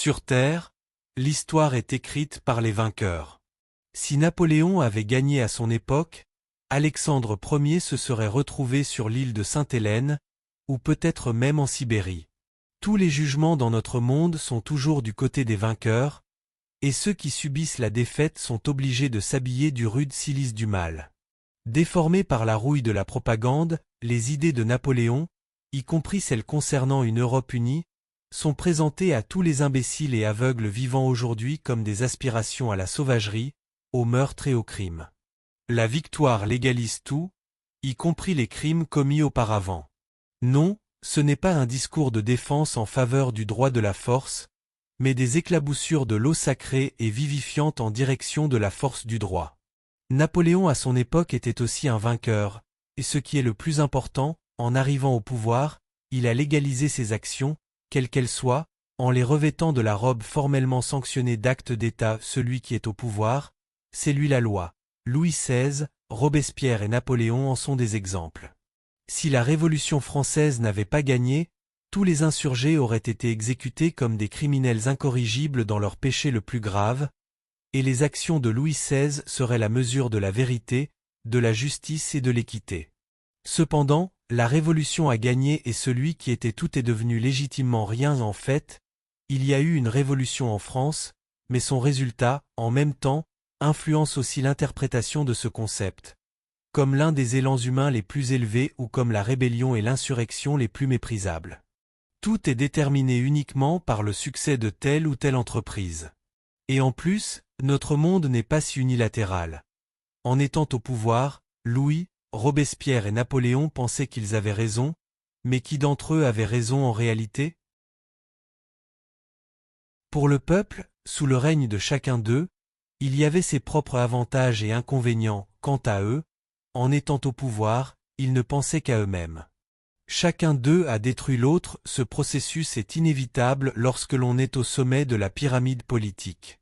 Sur Terre, l'histoire est écrite par les vainqueurs. Si Napoléon avait gagné à son époque, Alexandre Ier se serait retrouvé sur l'île de Sainte-Hélène, ou peut-être même en Sibérie. Tous les jugements dans notre monde sont toujours du côté des vainqueurs, et ceux qui subissent la défaite sont obligés de s'habiller du rude cilice du mal. Déformés par la rouille de la propagande, les idées de Napoléon, y compris celles concernant une Europe unie, sont présentées à tous les imbéciles et aveugles vivant aujourd'hui comme des aspirations à la sauvagerie, au meurtre et au crime. La victoire légalise tout, y compris les crimes commis auparavant. Non, ce n'est pas un discours de défense en faveur du droit de la force, mais des éclaboussures de l'eau sacrée et vivifiante en direction de la force du droit. Napoléon à son époque était aussi un vainqueur, et ce qui est le plus important, en arrivant au pouvoir, il a légalisé ses actions, quelles qu'elles soient, en les revêtant de la robe formellement sanctionnée d'actes d'État. Celui qui est au pouvoir, c'est lui la loi. Louis XVI, Robespierre et Napoléon en sont des exemples. Si la Révolution française n'avait pas gagné, tous les insurgés auraient été exécutés comme des criminels incorrigibles dans leur péché le plus grave, et les actions de Louis XVI seraient la mesure de la vérité, de la justice et de l'équité. Cependant, la Révolution a gagné et celui qui était tout est devenu légitimement rien en fait. Il y a eu une révolution en France, mais son résultat, en même temps, influence aussi l'interprétation de ce concept, comme l'un des élans humains les plus élevés ou comme la rébellion et l'insurrection les plus méprisables. Tout est déterminé uniquement par le succès de telle ou telle entreprise. Et en plus, notre monde n'est pas si unilatéral. En étant au pouvoir, Louis, Robespierre et Napoléon pensaient qu'ils avaient raison, mais qui d'entre eux avait raison en réalité? Pour le peuple, sous le règne de chacun d'eux, il y avait ses propres avantages et inconvénients. Quant à eux, en étant au pouvoir, ils ne pensaient qu'à eux-mêmes. Chacun d'eux a détruit l'autre. Ce processus est inévitable lorsque l'on est au sommet de la pyramide politique.